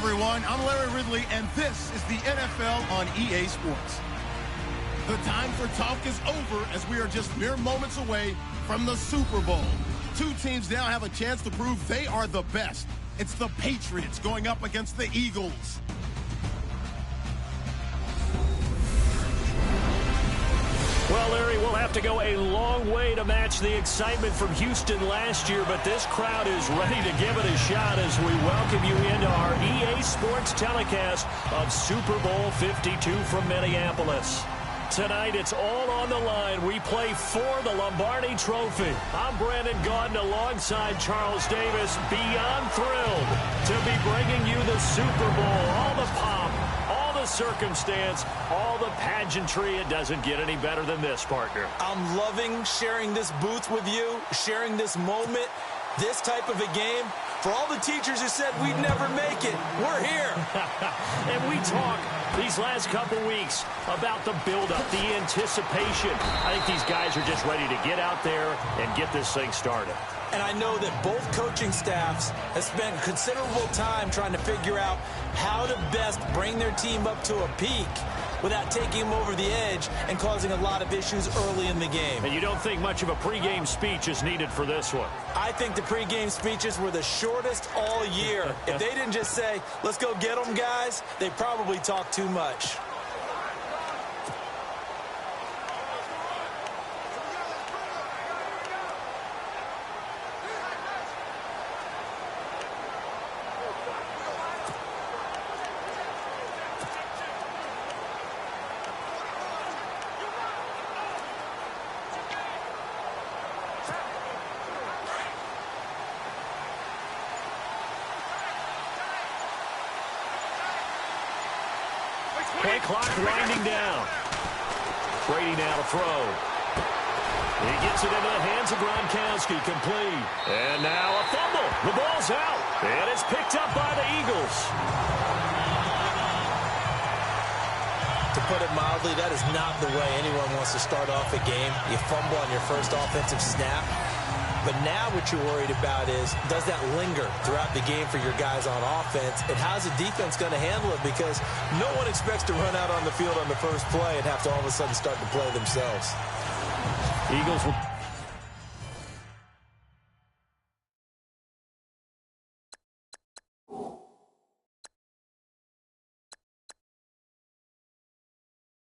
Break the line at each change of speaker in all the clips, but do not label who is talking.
everyone. I'm Larry Ridley, and this is the NFL on EA Sports. The time for talk is over as we are just mere moments away from the Super Bowl. Two teams now have a chance to prove they are the best. It's the Patriots going up against the Eagles.
Well, Larry, we'll have to go a long way to match the excitement from Houston last year, but this crowd is ready to give it a shot as we welcome you into our EA Sports telecast of Super Bowl 52 from Minneapolis. Tonight, it's all on the line. We play for the Lombardi Trophy. I'm Brandon Gaudin alongside Charles Davis, beyond thrilled to be bringing you the Super Bowl. All the pomp, all the circumstance, all the pageantry. It doesn't get any better than this, partner.
I'm loving sharing this booth with you, sharing this moment, this type of a game. For all the teachers who said we'd never make it, we're here.
And we talk these last couple weeks about the buildup, the anticipation. I think these guys are just ready to get out there and get this thing started.
And I know that both coaching staffs have spent considerable time trying to figure out how to best bring their team up to a peak without taking them over the edge and causing a lot of issues early in the game.
And you don't think much of a pregame speech is needed for this one?
I think the pregame speeches were the shortest all year. If they didn't just say, let's go get them, guys, they probably talked too much.
Play clock winding down. Brady now to throw. He gets it into the hands of Gronkowski, complete. And now a fumble. The ball's out. And it's picked up by the Eagles.
To put it mildly, that is not the way anyone wants to start off a game. You fumble on your first offensive snap. But now what you're worried about is, does that linger throughout the game for your guys on offense? And how's the defense going to handle it? Because no one expects to run out on the field on the first play and have to all of a sudden start to play themselves.
Eagles will...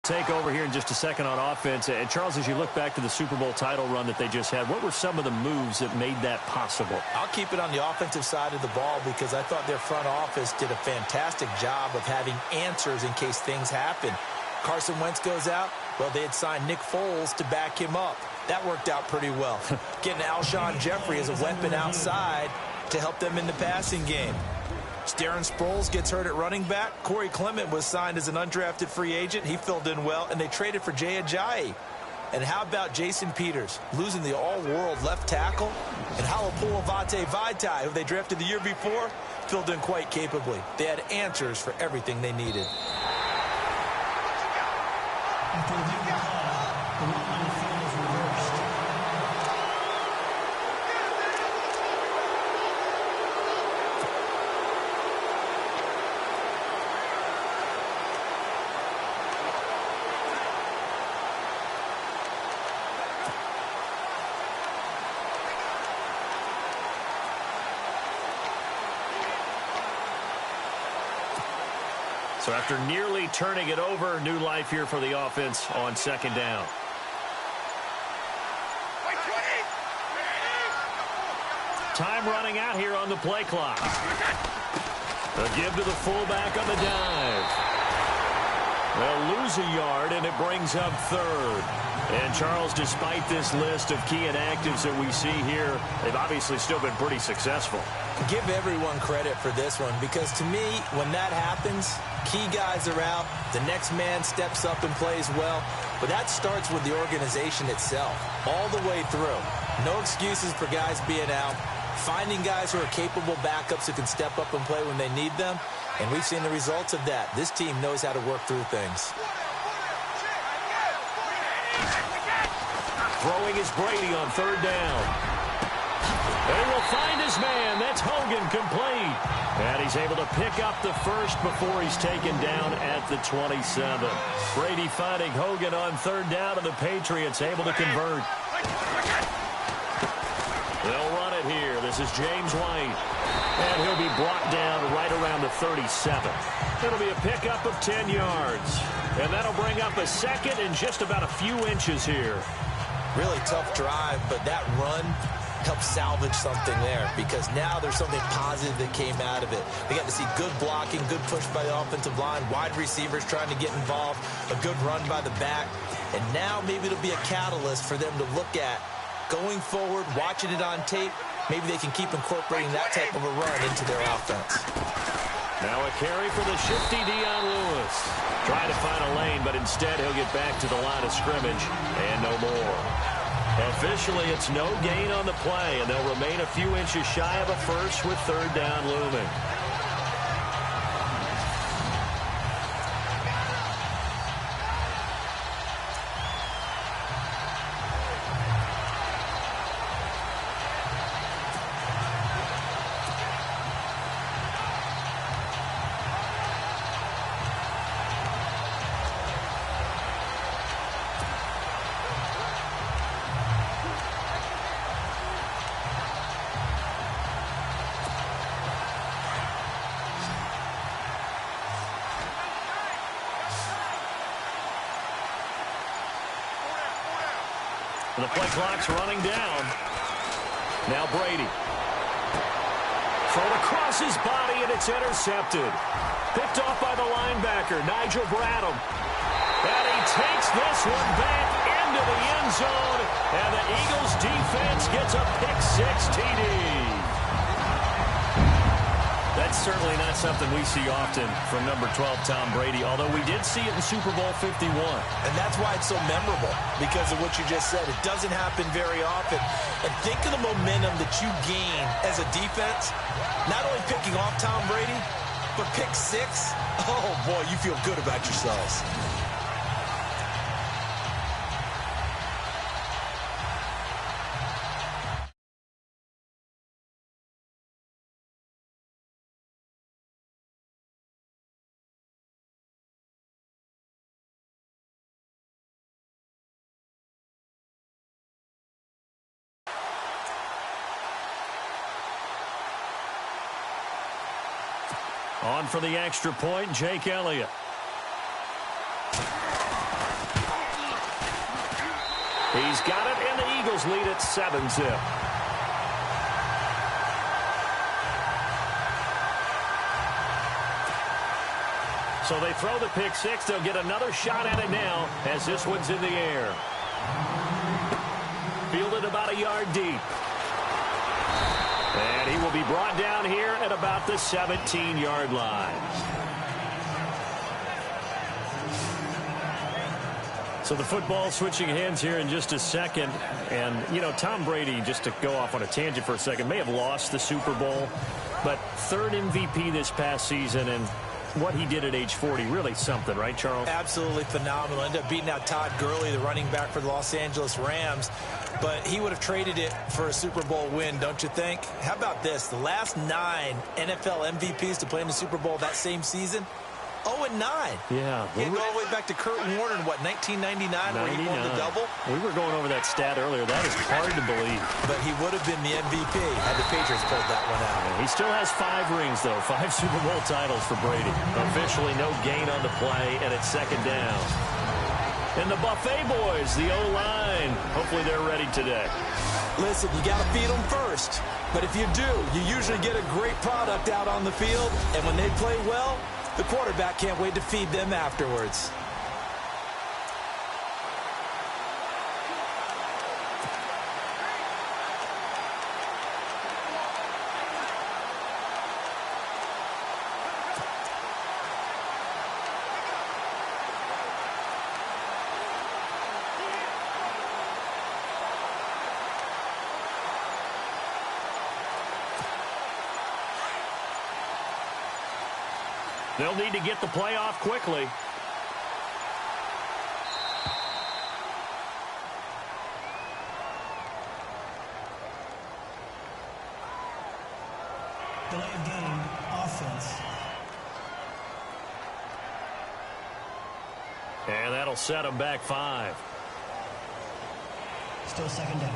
take over here in just a second on offense. And Charles, as you look back to the Super Bowl title run that they just had, what were some of the moves that made that possible?
I'll keep it on the offensive side of the ball because I thought their front office did a fantastic job of having answers in case things happen. Carson Wentz goes out. Well, they had signed Nick Foles to back him up. That worked out pretty well. Getting Alshon Jeffrey as a weapon outside to help them in the passing game. Darren Sproles gets hurt at running back. Corey Clement was signed as an undrafted free agent. He filled in well, and they traded for Jay Ajayi. And how about Jason Peters losing the all-world left tackle? And Halapoulivaati Vaitai, who they drafted the year before, filled in quite capably. They had answers for everything they needed.
So after nearly turning it over, new life here for the offense on second down. Time running out here on the play clock. A give to the fullback on the dive. They'll lose a yard, and it brings up third. And, Charles, despite this list of key inactives that we see here, they've obviously still been pretty successful.
Give everyone credit for this one because, to me, when that happens, key guys are out, the next man steps up and plays well. But that starts with the organization itself, all the way through. No excuses for guys being out. Finding guys who are capable backups who can step up and play when they need them. And we've seen the results of that. This team knows how to work through things.
Throwing is Brady on third down. And he will find his man. That's Hogan, complete. And he he's able to pick up the first before he's taken down at the 27. Brady finding Hogan on third down, and the Patriots able to convert. They'll run it here. This is James White. And he'll be brought down right around the 37. It'll be a pickup of 10 yards. And that'll bring up a second and just about a few inches here.
Really tough drive, but that run helped salvage something there, because now there's something positive that came out of it. They got to see good blocking, good push by the offensive line, wide receivers trying to get involved, a good run by the back. And now maybe it'll be a catalyst for them to look at going forward, watching it on tape. Maybe they can keep incorporating that type of a run into their offense.
Now a carry for the shifty Dion Lewis. Trying to find a lane, but instead he'll get back to the line of scrimmage and no more. Officially, it's no gain on the play, and they'll remain a few inches shy of a first with third down looming. The play clock's running down. Now Brady. Thrown across his body, and it's intercepted. Picked off by the linebacker, Nigel Bradham. And he takes this one back into the end zone. And the Eagles defense gets a pick-6 TD. That's certainly not something we see often from number 12, Tom Brady, although we did see it in Super Bowl 51.
And that's why it's so memorable, because of what you just said. It doesn't happen very often. And think of the momentum that you gain as a defense, not only picking off Tom Brady, but pick 6. Oh, boy, you feel good about yourselves.
On for the extra point, Jake Elliott. He's got it, and the Eagles lead at 7-zip. So they throw the pick-6. They'll get another shot at it now as this one's in the air. Fielded about a yard deep. And he will be brought down here at about the 17-yard line. So the football switching hands here in just a second. And, you know, Tom Brady, just to go off on a tangent for a second, may have lost the Super Bowl, but third MVP this past season, and what he did at age 40, really something, right, Charles?
Absolutely phenomenal. Ended up beating out Todd Gurley, the running back for the Los Angeles Rams. But he would have traded it for a Super Bowl win, don't you think? How about this? The last 9 NFL MVPs to play in the Super Bowl that same season, 0-9.
Yeah.
You go all the way back to Kurt Warner in, what, 1999, where he won the double?
We were going over that stat earlier. That is hard to believe.
But he would have been the MVP had the Patriots pulled that one out.
Yeah, he still has 5 rings, though. 5 Super Bowl titles for Brady. Officially no gain on the play, and it's second down. And the Buffet boys, the O-line, hopefully they're ready today.
Listen, you got to feed them first. But if you do, you usually get a great product out on the field. And when they play well, the quarterback can't wait to feed them afterwards.
They'll need to get the play off quickly.
Delay of game, offense.
And that'll set them back 5.
Still second down.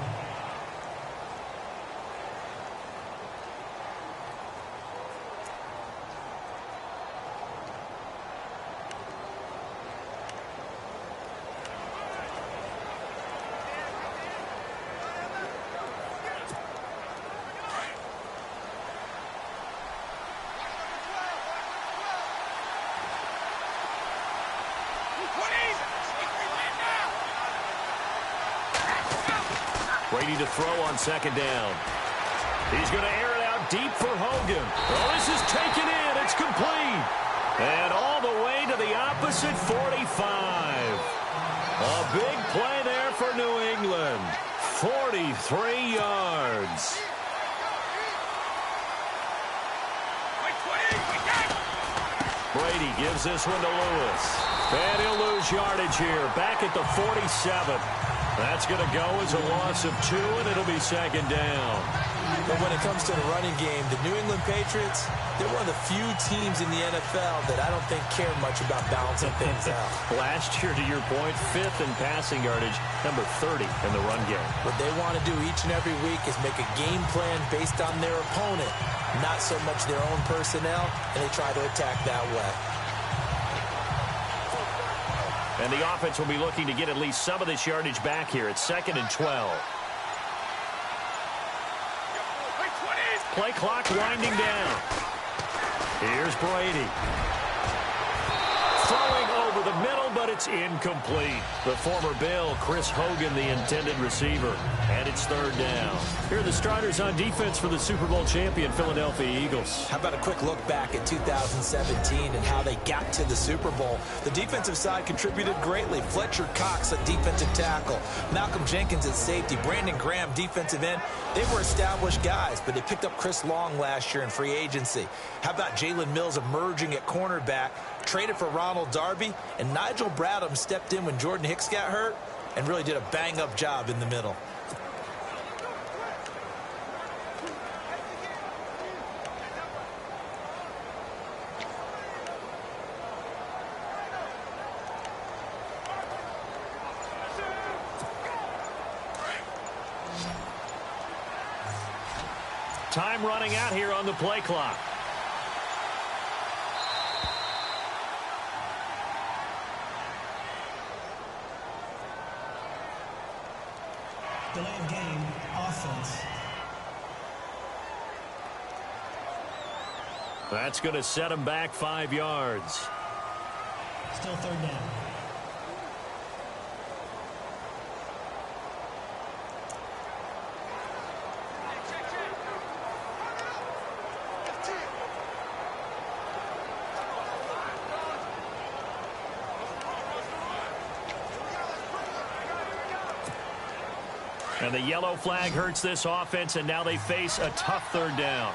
Brady to throw on second down. He's going to air it out deep for Hogan. Oh, this is taken in. It's complete. And all the way to the opposite 45. A big play there for New England. 43 yards. Brady gives this one to Lewis. And he'll lose yardage here. Back at the 47. That's going to go as a loss of 2, and it'll be second down.
But when it comes to the running game, the New England Patriots, they're one of the few teams in the NFL that I don't think care much about balancing things out.
Last year, to your point, 5th in passing yardage, number 30 in the run game.
What they want to do each and every week is make a game plan based on their opponent, not so much their own personnel, and they try to attack that way.
And the offense will be looking to get at least some of this yardage back here. It's 2nd and 12. Play clock winding down. Here's Brady. Throwing over the middle, but it's incomplete. The former Bill, Chris Hogan, the intended receiver. And it's 3rd down. Here are the starters on defense for the Super Bowl champion Philadelphia Eagles.
How about a quick look back at 2017 and how they got to the Super Bowl? The defensive side contributed greatly. Fletcher Cox at defensive tackle. Malcolm Jenkins at safety. Brandon Graham, defensive end. They were established guys, but they picked up Chris Long last year in free agency. How about Jalen Mills emerging at cornerback, traded for Ronald Darby, and Nigel Bradham stepped in when Jordan Hicks got hurt and really did a bang-up job in the middle.
Time running out here on the play clock.
Delay of game, offense.
That's going to set him back 5 yards.
Still 3rd down.
And the yellow flag hurts this offense, and now they face a tough 3rd down.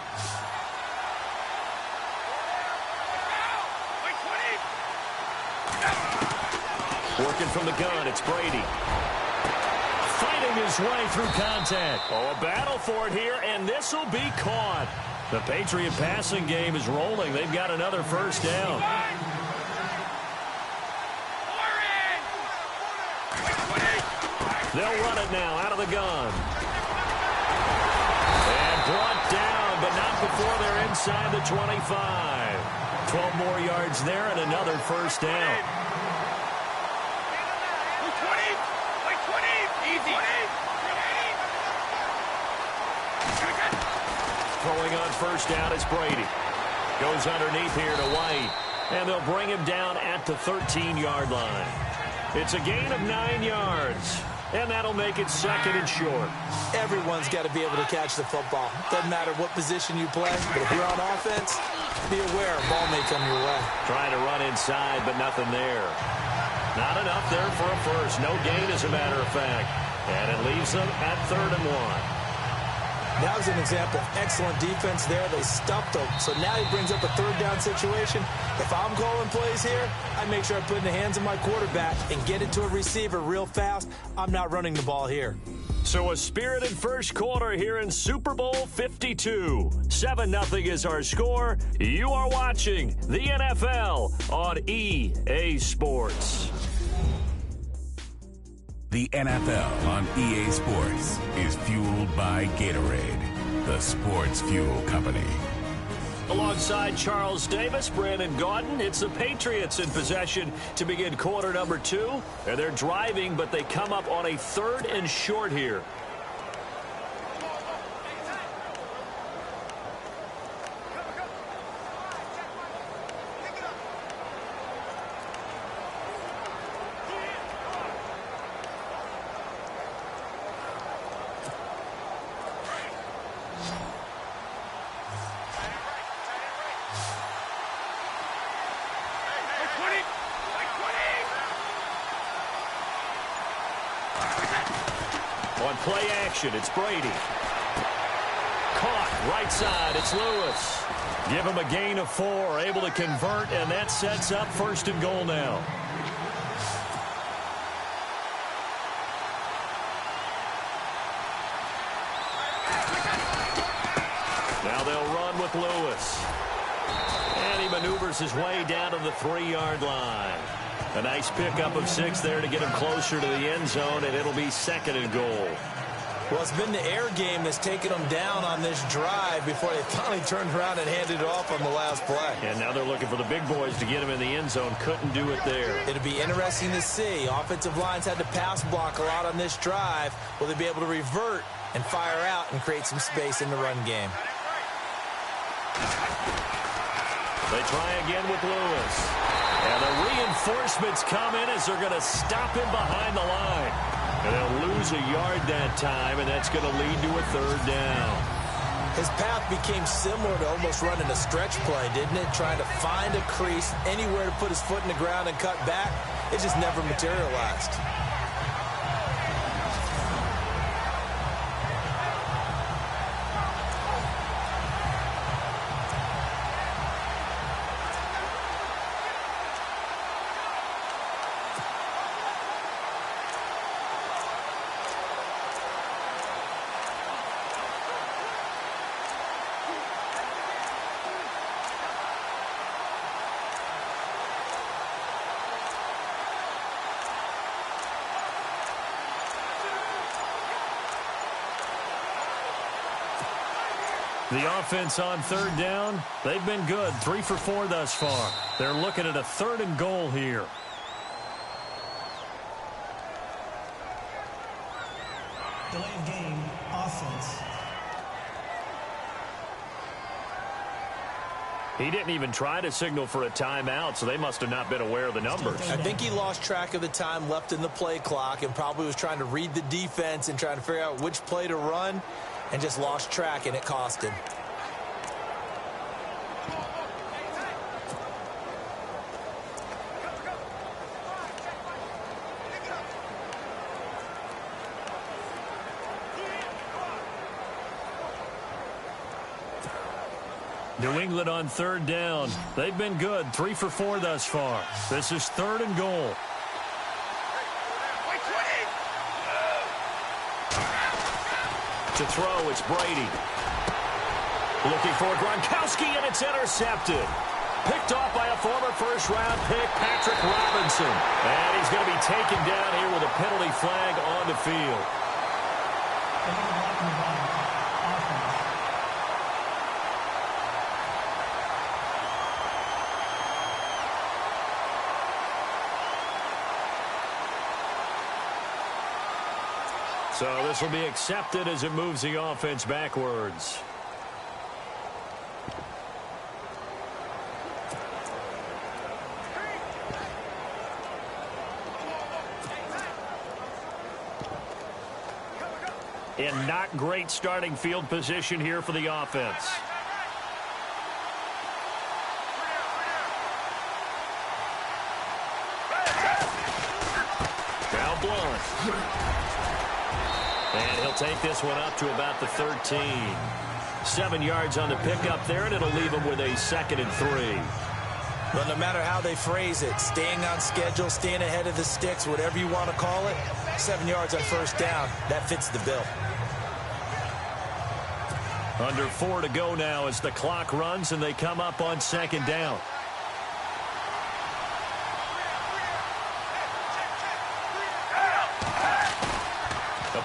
Working from the gun, it's Brady. Fighting his way through contact. Oh, a battle for it here, and this will be caught. The Patriot passing game is rolling. They've got another 1st down. They'll run it now out of the gun. And brought down, but not before they're inside the 25. 12 more yards there and another 1st down. Throwing on 1st down is Brady. Goes underneath here to White. And they'll bring him down at the 13-yard line. It's a gain of 9 yards. And that'll make it 2nd and short.
Everyone's got to be able to catch the football. Doesn't matter what position you play, but if you're on offense, be aware a ball may come your way.
Trying to run inside, but nothing there. Not enough there for a 1st. No gain, as a matter of fact. And it leaves them at 3rd and 1.
That was an example of excellent defense there. They stuffed them. So now he brings up a 3rd down situation. If I'm calling plays here, I make sure I put it in the hands of my quarterback and get it to a receiver real fast. I'm not running the ball here.
So a spirited first quarter here in Super Bowl 52. 7-0 is our score. You are watching the NFL on EA Sports.
The NFL on EA Sports is fueled by Gatorade, the sports fuel company.
Alongside Charles Davis, Brandon Gaudin, it's the Patriots in possession to begin quarter number 2. And they're driving, but they come up on a 3rd and short here. On play action, it's Brady. Caught, right side, it's Lewis. Give him a gain of 4, able to convert, and that sets up 1st and goal now. Now they'll run with Lewis. And he maneuvers his way down to the 3-yard line. A nice pickup of 6 there to get him closer to the end zone, and it'll be 2nd and goal.
Well, it's been the air game that's taken them down on this drive before they finally turned around and handed it off on the last play.
And now they're looking for the big boys to get him in the end zone. Couldn't do it there.
It'll be interesting to see. Offensive lines had to pass block a lot on this drive. Will they be able to revert and fire out and create some space in the run game?
They try again with Lewis. And the reinforcements come in as they're going to stop him behind the line. And they'll lose a yard that time, and that's going to lead to a 3rd down.
His path became similar to almost running a stretch play, didn't it? Trying to find a crease, anywhere to put his foot in the ground and cut back. It just never materialized.
The offense on 3rd down, they've been good. 3 for 4 thus far. They're looking at a 3rd and goal here.
Delay of game, offense.
He didn't even try to signal for a timeout, so they must have not been aware of the numbers.
I think he lost track of the time left in the play clock and probably was trying to read the defense and trying to figure out which play to run, and just lost track, and it cost him.
New England on 3rd down. They've been good. 3 for 4 thus far. This is 3rd and goal. To throw, it's Brady. Looking for Gronkowski, and it's intercepted. Picked off by a former first-round pick, Patrick Robinson. And he's going to be taken down here with a penalty flag on the field. So this will be accepted as it moves the offense backwards. And not great starting field position here for the offense. Now Blunt. And he'll take this one up to about the 13. 7 yards on the pickup there, and it'll leave him with a 2nd and 3.
But no matter how they phrase it, staying on schedule, staying ahead of the sticks, whatever you want to call it, 7 yards on 1st down, that fits the bill.
Under 4 to go now as the clock runs and they come up on 2nd down.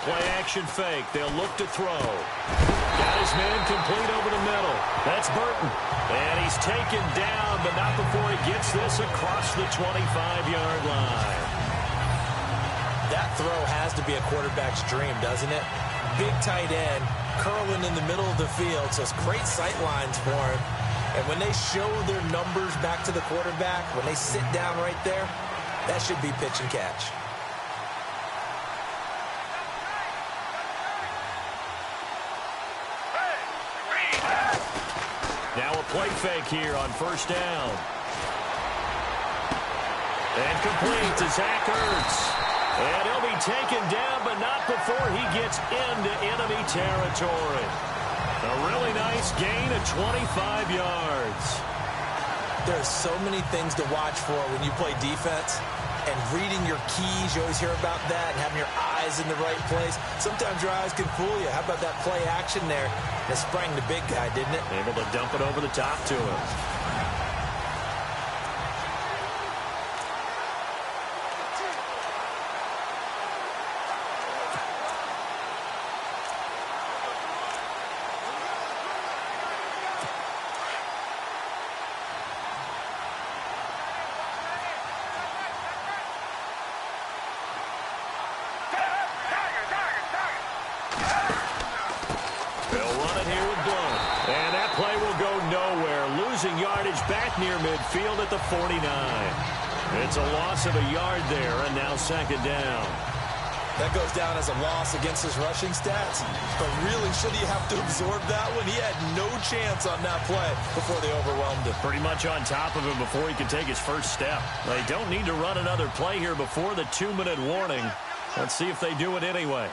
play action fake. They'll look to throw. Got his man complete over the middle. That's Burton. And he's taken down, but not before he gets this across the 25-yard line.
That throw has to be a quarterback's dream, doesn't it? Big tight end, curling in the middle of the field, so it's great sight lines for him. And when they show their numbers back to the quarterback, when they sit down right there, that should be pitch and catch.
Now a play fake here on first down. And complete to Zach Ertz. And he'll be taken down, but not before he gets into enemy territory. A really nice gain of 25 yards.
There are so many things to watch for when you play defense. And reading your keys, you always hear about that, and having your eyes in the right place. Sometimes your eyes can fool you. How about that play action there? That sprang the big guy, didn't it?
Able to dump it over the top to him. Back near midfield at the 49. It's a loss of a yard there, and now second down.
That goes down as a loss against his rushing stats. But really, should he have to absorb that one? He had no chance on that play before they overwhelmed him.
Pretty much on top of him before he could take his first step. They don't need to run another play here before the 2-minute warning. Let's see if they do it anyway.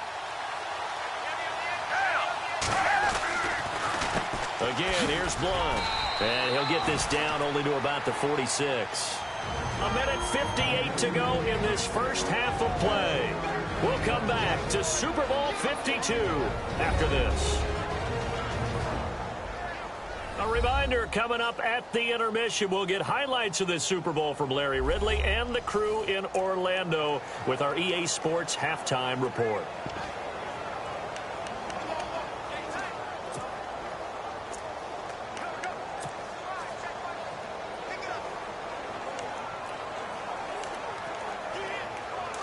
Again, here's Blount. And he'll get this down only to about the 46. A minute 58 to go in this first half of play. We'll come back to Super Bowl 52 after this. A reminder, coming up at the intermission, we'll get highlights of this Super Bowl from Larry Ridley and the crew in Orlando with our EA Sports Halftime Report.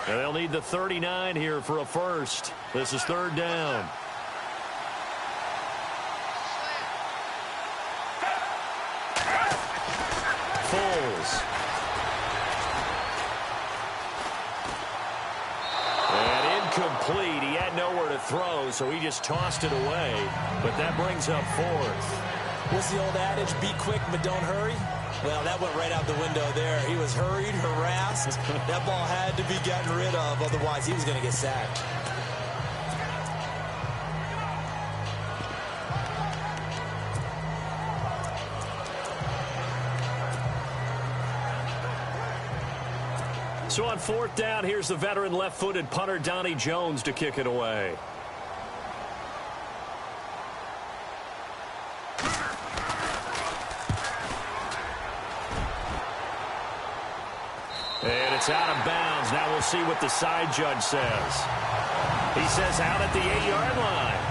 And they'll need the 39 here for a first. This is third down. Foles. And incomplete. He had nowhere to throw, so he just tossed it away. But that brings up fourth.
What's the old adage? Be quick, but don't hurry. Well, that went right out the window there. He was hurried, harassed. That ball had to be gotten rid of, otherwise he was going to get sacked.
So on fourth down, here's the veteran left-footed punter Donnie Jones to kick it away. And it's out of bounds. Now we'll see what the side judge says. He says out at the 8-yard line.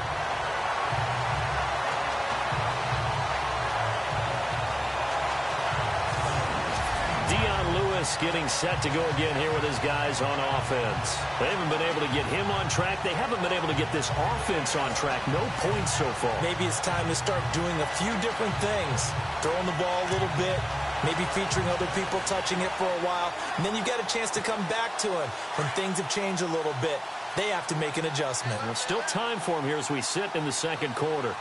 Getting set to go again here with his guys on offense. They haven't been able to get him on track. They haven't been able to get this offense on track. No points so far.
Maybe it's time to start doing a few different things. Throwing the ball a little bit, maybe featuring other people touching it for a while, and then you've got a chance to come back to him when things have changed a little bit. They have to make an adjustment.
Well, still time for him here as we sit in the second quarter.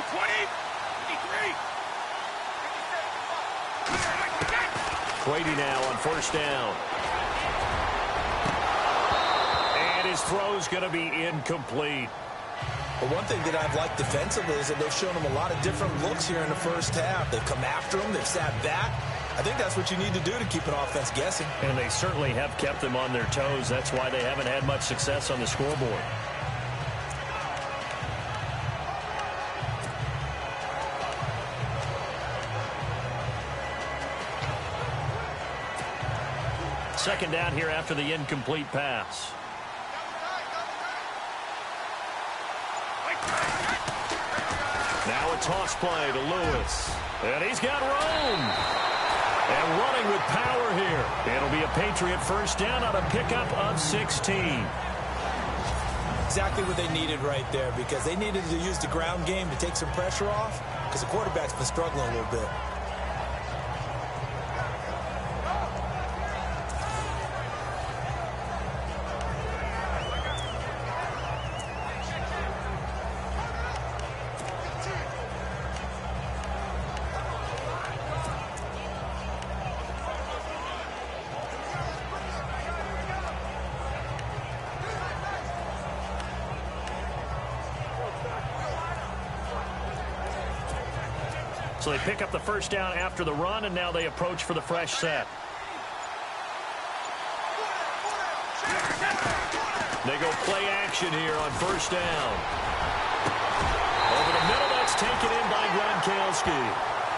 20. Now on first down. And his throw's going to be incomplete.
Well, one thing that I've liked defensively is that they've shown him a lot of different looks here in the first half. They've come after him. They've sat back. I think that's what you need to do to keep an offense guessing.
And they certainly have kept them on their toes. That's why they haven't had much success on the scoreboard. Second down here after the incomplete pass. toss play to Lewis. And he's got room. And running with power here. It'll be a Patriot first down on a pickup of 16.
Exactly what they needed right there, because they needed to use the ground game to take some pressure off, because the quarterback's been struggling a little bit.
So they pick up the first down after the run, and now they approach for the fresh set. They go play action here on first down. Over the middle, that's taken in by Gronkowski.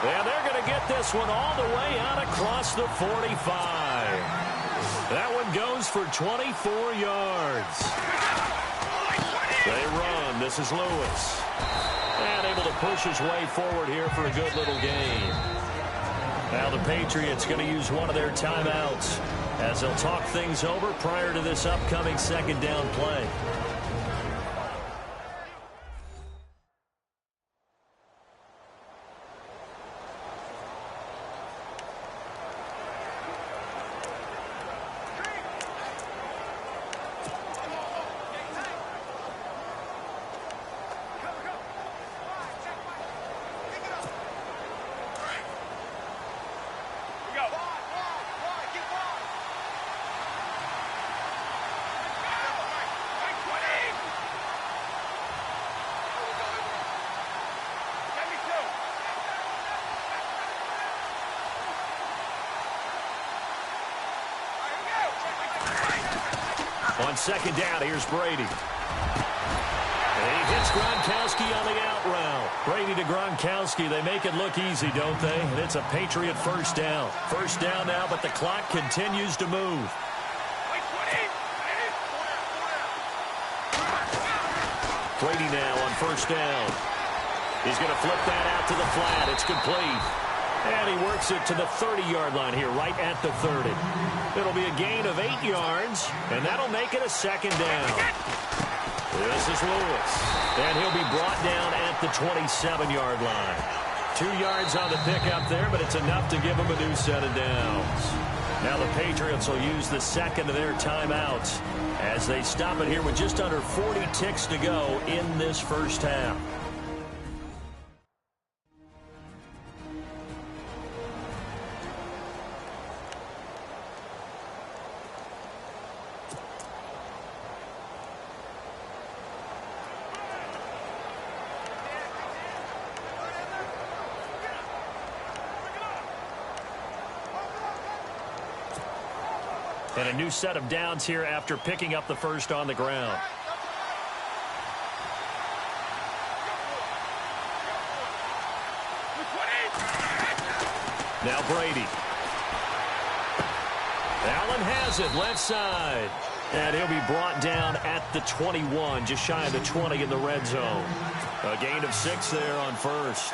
And they're going to get this one all the way out across the 45. That one goes for 24 yards. They run. This is Lewis. And able to push his way forward here for a good little gain. Now the Patriots going to use one of their timeouts as they'll talk things over prior to this upcoming second down play. On second down, here's Brady. And he hits Gronkowski on the out route. Brady to Gronkowski. They make it look easy, don't they? And it's a Patriot first down. First down now, but the clock continues to move. Brady now on first down. He's going to flip that out to the flat. It's complete. And he works it to the 30-yard line here, right at the 30. It'll be a gain of 8 yards, and that'll make it a second down. This is Lewis. And he'll be brought down at the 27-yard line. 2 yards on the pickup there, but it's enough to give him a new set of downs. Now the Patriots will use the second of their timeouts as they stop it here with just under 40 ticks to go in this first half. And a new set of downs here after picking up the first on the ground. Now Brady. Allen has it left side. And he'll be brought down at the 21, just shy of the 20 in the red zone. A gain of 6 there on first.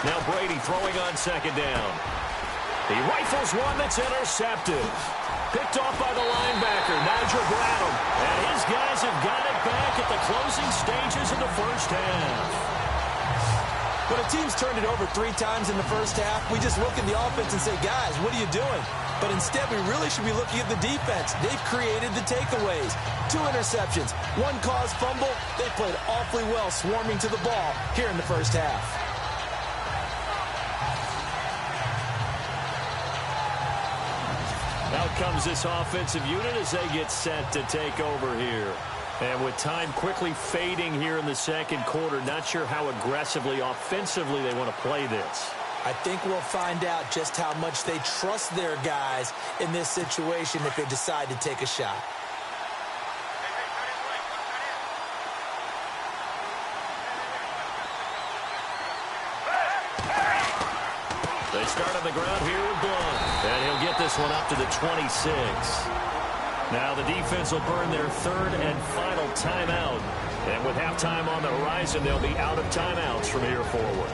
Now Brady throwing on second down. He rifles one that's intercepted. Picked off by the linebacker, Nigel Bradham. And his guys have got it back at the closing stages of the first half.
When a team's turned it over 3 times in the first half, we just look at the offense and say, guys, what are you doing? But instead, we really should be looking at the defense. They've created the takeaways. 2 interceptions, 1 caused fumble. They played awfully well swarming to the ball here in the first half.
Out comes this offensive unit as they get set to take over here. And with time quickly fading here in the second quarter, not sure how aggressively, offensively they want to play this.
I think we'll find out just how much they trust their guys in this situation if they decide to take a shot. They start on the ground here with Blunt. And he'll get this one up to the 26.
Now the defense will burn their third and final timeout. And with halftime on the horizon, they'll be out of timeouts from here forward.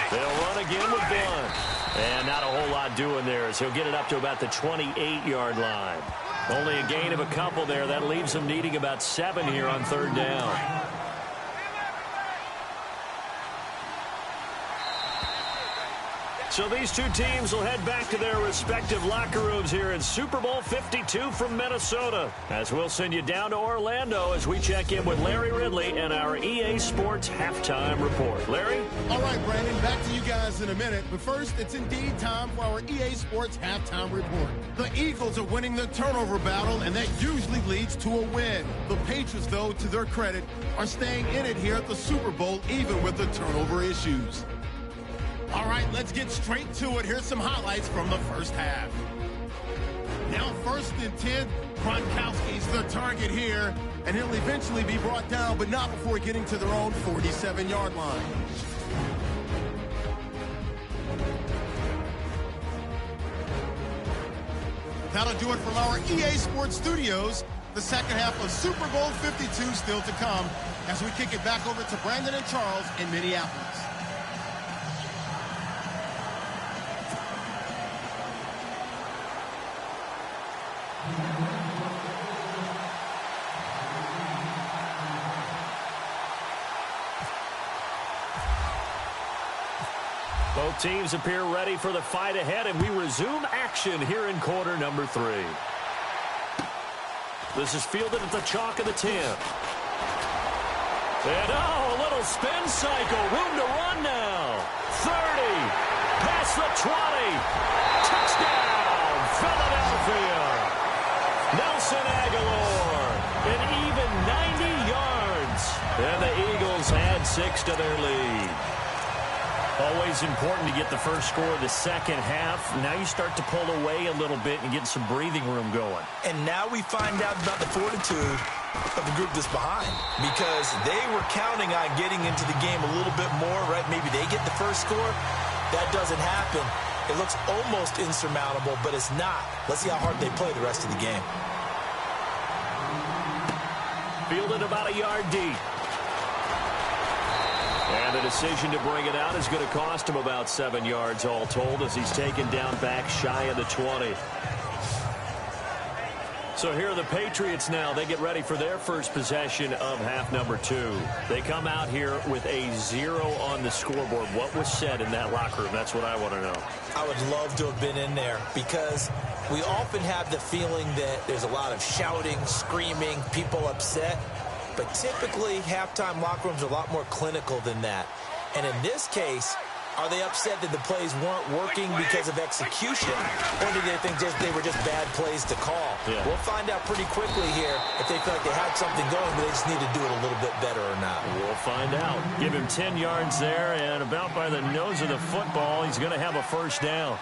They'll run again with one. And not a whole lot doing there as he'll get it up to about the 28-yard line. Only a gain of a couple there. That leaves them needing about 7 here on third down. So these two teams will head back to their respective locker rooms here in Super Bowl 52 from Minnesota. As we'll send you down to Orlando as we check in with Larry Ridley and our EA Sports Halftime Report. Larry?
All right, Brandon, back to you guys in a minute. But first, it's indeed time for our EA Sports Halftime Report. The Eagles are winning the turnover battle, and that usually leads to a win. The Patriots, though, to their credit, are staying in it here at the Super Bowl, even with the turnover issues. All right, let's get straight to it. Here's some highlights from the first half. Now 1st and 10, Gronkowski's the target here, and he'll eventually be brought down, but not before getting to their own 47-yard line. That'll do it from our EA Sports Studios. The second half of Super Bowl 52 still to come as we kick it back over to Brandon and Charles in Minneapolis.
Both teams appear ready for the fight ahead, and we resume action here in quarter number 3. This is fielded at the chalk of the 10. And a little spin cycle. Room to run now. 30. Past the 20. Touchdown, Philadelphia. Nelson Aguilar. An even 90 yards. And the Eagles add 6 to their lead. Always important to get the first score of the second half. Now you start to pull away a little bit and get some breathing room going.
And now we find out about the fortitude of the group that's behind, because they were counting on getting into the game a little bit more, right? Maybe they get the first score. That doesn't happen. It looks almost insurmountable, but it's not. Let's see how hard they play the rest of the game.
Fielded about a yard deep. And the decision to bring it out is going to cost him about 7 yards all told as he's taken down back shy of the 20. So here are the Patriots now. They get ready for their first possession of half number 2. They come out here with a 0 on the scoreboard. What was said in that locker room? That's what I want to know. I would love to have been in there, because we often have the feeling that there's a lot of shouting, screaming, people upset. But typically, halftime locker rooms are a lot more clinical than that. And in this case, are they upset that the plays weren't working because of execution? Or do they think they were just bad plays to call? Yeah. We'll find out pretty quickly here if they feel like they had something going, but they just need to do it a little bit better or not. We'll find out. Give him 10 yards there, and about by the nose of the football, he's going to have a first down.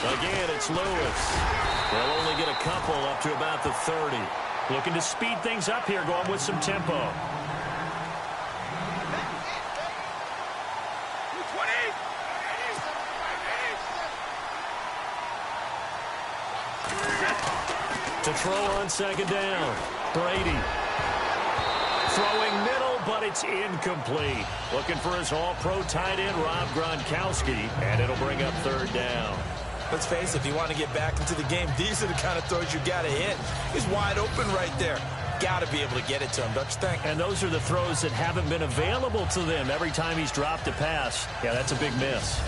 Again, it's Lewis. They'll only get a couple up to about the 30. Looking to speed things up here, going with some tempo. To throw on second down, Brady. Throwing middle, but it's incomplete. Looking for his all-pro tight end, Rob Gronkowski, and it'll bring up third down. Let's face it, if you want to get back into the game, these are the kind of throws you got to hit. He's wide open right there. Got to be able to get it to him, don't you think? And those are the throws that haven't been available to them every time he's dropped a pass. Yeah, that's a big miss.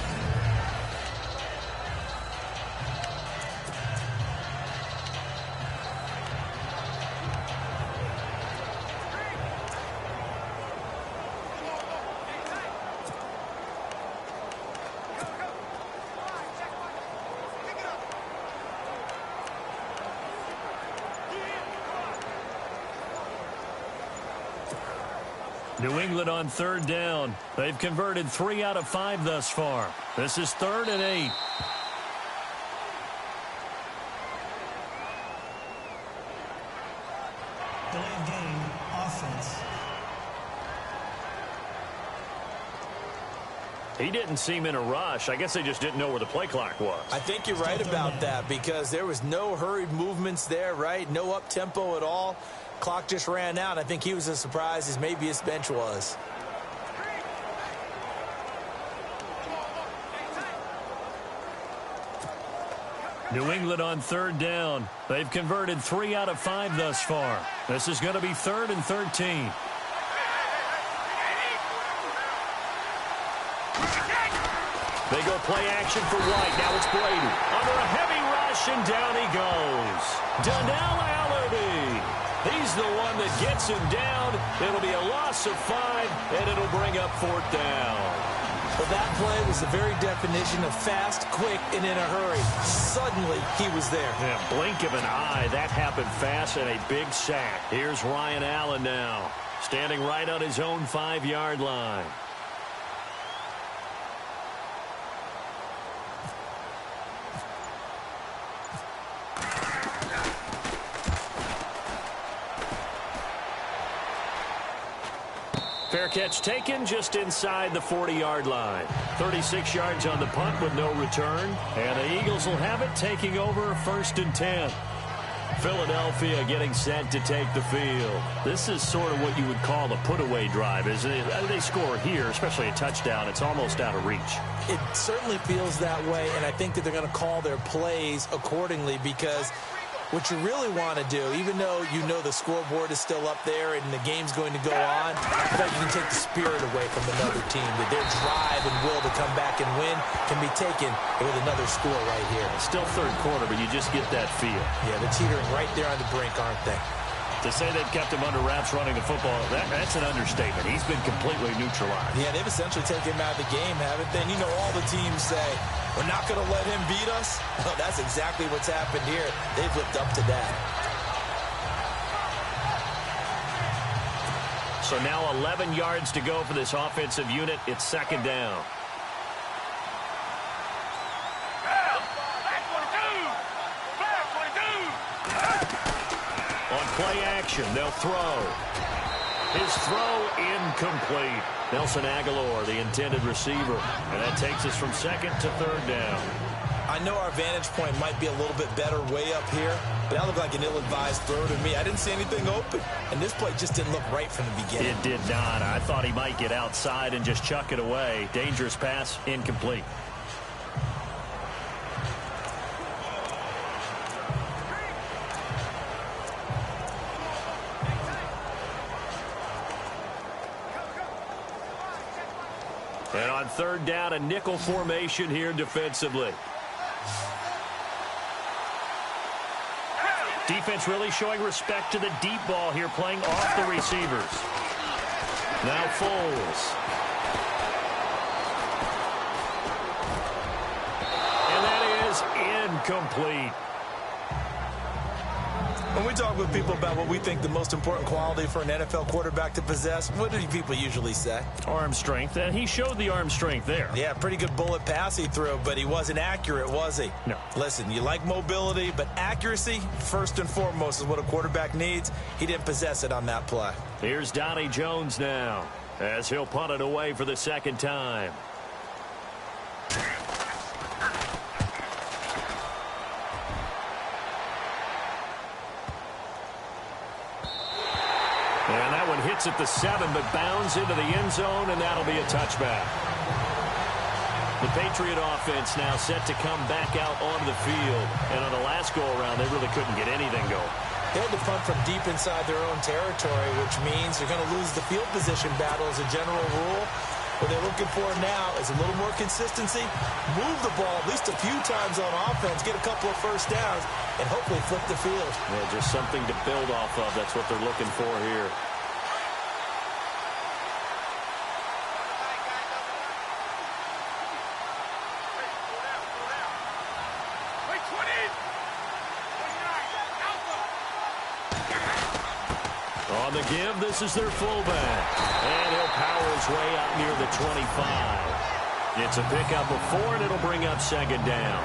New England on third down. They've converted 3 out of 5 thus far. This is 3rd and 8.
Delay of game, offense.
He didn't seem in a rush. I guess they just didn't know where the play clock was.
I think you're right about that because there was no hurried movements there, right? No up-tempo at all. Clock just ran out. I think he was as surprised as maybe his bench was.
New England on third down. They've converted 3 out of 5 thus far. This is going to be 3rd and 13. They go play action for White. Now it's Brady. Under a heavy rush, and down he goes. Donnell Allaby. He's the one that gets him down. It'll be a loss of 5, and it'll bring up 4th down.
Well, that play was the very definition of fast, quick, and in a hurry. Suddenly, he was there.
Yeah, blink of an eye. That happened fast and a big sack. Here's Ryan Allen now, standing right on his own 5-yard line. Fair catch taken just inside the 40-yard line. 36 yards on the punt with no return. And the Eagles will have it, taking over 1st and 10. Philadelphia getting set to take the field. This is sort of what you would call a put-away drive, isn't it? They score here, especially a touchdown. It's almost out of reach.
It certainly feels that way, and I think that they're going to call their plays accordingly because what you really want to do, even though you know the scoreboard is still up there and the game's going to go on, I bet you can take the spirit away from another team. That their drive and will to come back and win can be taken with another score right here.
Still 3rd quarter, but you just get that feel.
Yeah, they're teetering right there on the brink, aren't they?
To say they've kept him under wraps running the football, that's an understatement. He's been completely neutralized.
Yeah, they've essentially taken him out of the game, haven't they? And you know all the teams say, we're not going to let him beat us. Well, that's exactly what's happened here. They've lived up to that.
So now 11 yards to go for this offensive unit. It's 2nd down. On play action, they'll throw. His throw incomplete. Nelson Aguilar, the intended receiver. And that takes us from 2nd to 3rd down.
I know our vantage point might be a little bit better way up here, but that looked like an ill-advised throw to me. I didn't see anything open, and this play just didn't look right from the beginning.
It did not. I thought he might get outside and just chuck it away. Dangerous pass, incomplete. And on 3rd down, a nickel formation here defensively. Defense really showing respect to the deep ball here, playing off the receivers. Now Foles. And that is incomplete.
When we talk with people about what we think the most important quality for an NFL quarterback to possess, what do people usually say?
Arm strength, and he showed the arm strength there.
Yeah, pretty good bullet pass he threw, but he wasn't accurate, was he?
No.
Listen, you like mobility, but accuracy, first and foremost, is what a quarterback needs. He didn't possess it on that play.
Here's Donnie Jones now, as he'll punt it away for the 2nd time. And that one hits at the 7, but bounds into the end zone, and that'll be a touchback. The Patriot offense now set to come back out onto the field. And on the last go-around, they really couldn't get anything going.
They had to punt from deep inside their own territory, which means they're going to lose the field position battle as a general rule. What they're looking for now is a little more consistency, move the ball at least a few times on offense, get a couple of first downs, and hopefully flip the field.
Yeah, just something to build off of. That's what they're looking for here. On the give, this is their fullback. And he'll power his way out near the 25. It's a pickup of 4, and it'll bring up second down.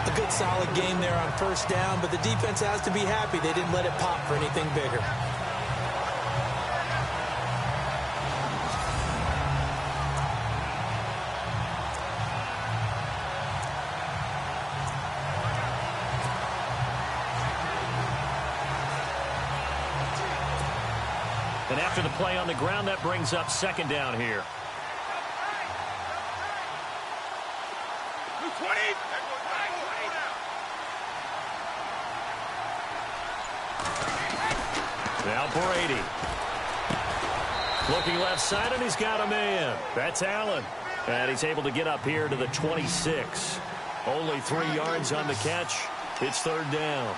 A good solid game there on first down, but the defense has to be happy they didn't let it pop for anything bigger.
And after the play on the ground, that brings up second down here. Now Brady. Looking left side, and he's got a man. That's Allen. And he's able to get up here to the 26. Only 3 yards on the catch. It's third down.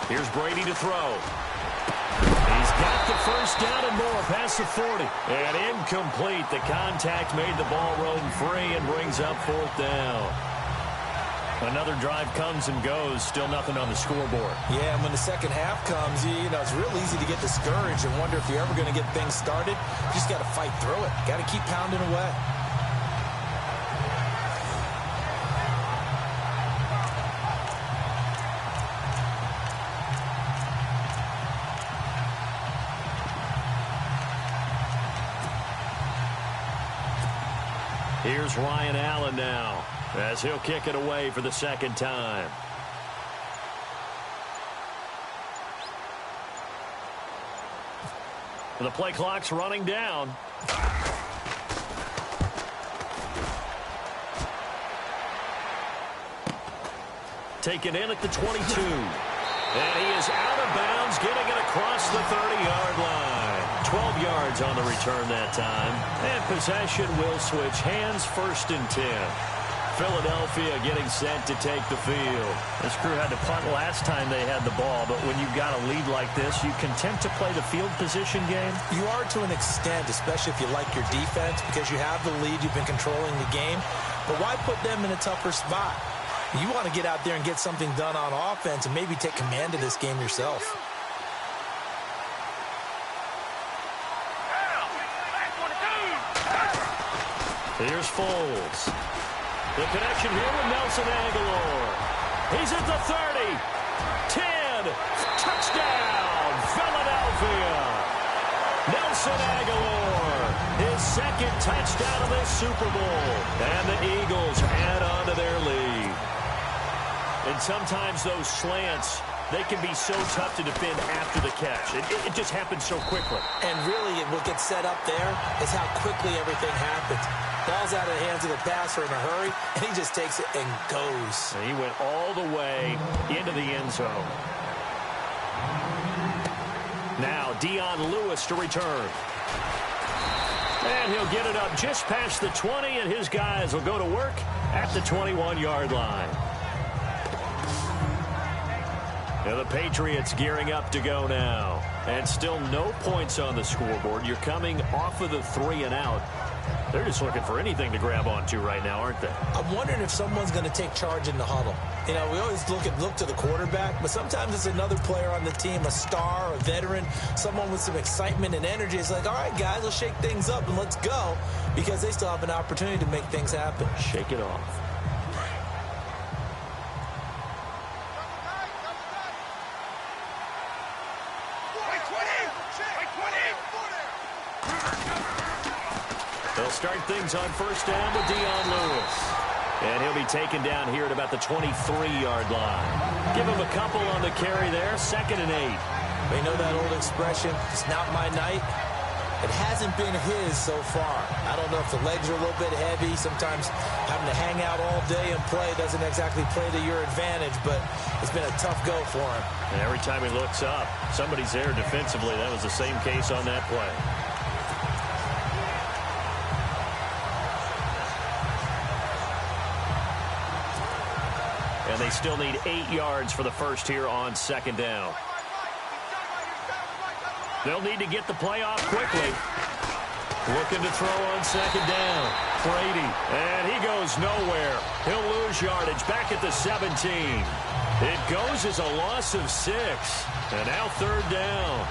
Here's Brady to throw. He's got the first down and more past the 40. And incomplete. The contact made the ball roam free and brings up fourth down. Another drive comes and goes. Still nothing on the scoreboard.
Yeah, and when the second half comes, you know, it's real easy to get discouraged and wonder if you're ever going to get things started. You just got to fight through it. Got to keep pounding away.
Here's Ryan Allen now, as he'll kick it away for the second time. The play clock's running down. Taken in at the 22. And he is out of bounds, getting it across the 30-yard line. 12 yards on the return that time. And possession will switch hands, first and 10. Philadelphia getting set to take the field.
This crew had to punt last time they had the ball, but when you've got a lead like this, you content to play the field position game?
You are to an extent, especially if you like your defense, because you have the lead, you've been controlling the game. But why put them in a tougher spot? You want to get out there and get something done on offense and maybe take command of this game yourself.
Here's Foles. The connection here with Nelson Aguilar. He's at the 30. 10. Touchdown, Philadelphia. Nelson Aguilar, his second touchdown of this Super Bowl. And the Eagles add on to their lead. And sometimes those slants, they can be so tough to defend after the catch. It just happens so quickly.
And really, what gets set up there is how quickly everything happens. Ball's out of the hands of the passer in a hurry, and he just takes it and goes.
And he went all the way into the end zone. Now, Dion Lewis to return. And he'll get it up just past the 20, and his guys will go to work at the 21-yard line. Now the Patriots gearing up to go now. And still no points on the scoreboard. You're coming off of the 3 and out. They're just looking for anything to grab onto right now, aren't they?
I'm wondering if someone's going to take charge in the huddle. You know, we always look to the quarterback, but sometimes it's another player on the team, a star, a veteran, someone with some excitement and energy. It's like, all right, guys, let's shake things up and let's go, because they still have an opportunity to make things happen.
Shake it off. They'll start things on first down with Dion Lewis. And he'll be taken down here at about the 23-yard line. Give him a couple on the carry there, 2nd and 8.
You know that old expression, it's not my night? It hasn't been his so far. I don't know if the legs are a little bit heavy. Sometimes having to hang out all day and play doesn't exactly play to your advantage, but it's been a tough go for him.
And every time he looks up, somebody's there defensively. That was the same case on that play. And they still need 8 yards for the first here on second down. They'll need to get the play off quickly. Looking to throw on second down. Brady, and he goes nowhere. He'll lose yardage back at the 17. It goes as a loss of 6. And now third down.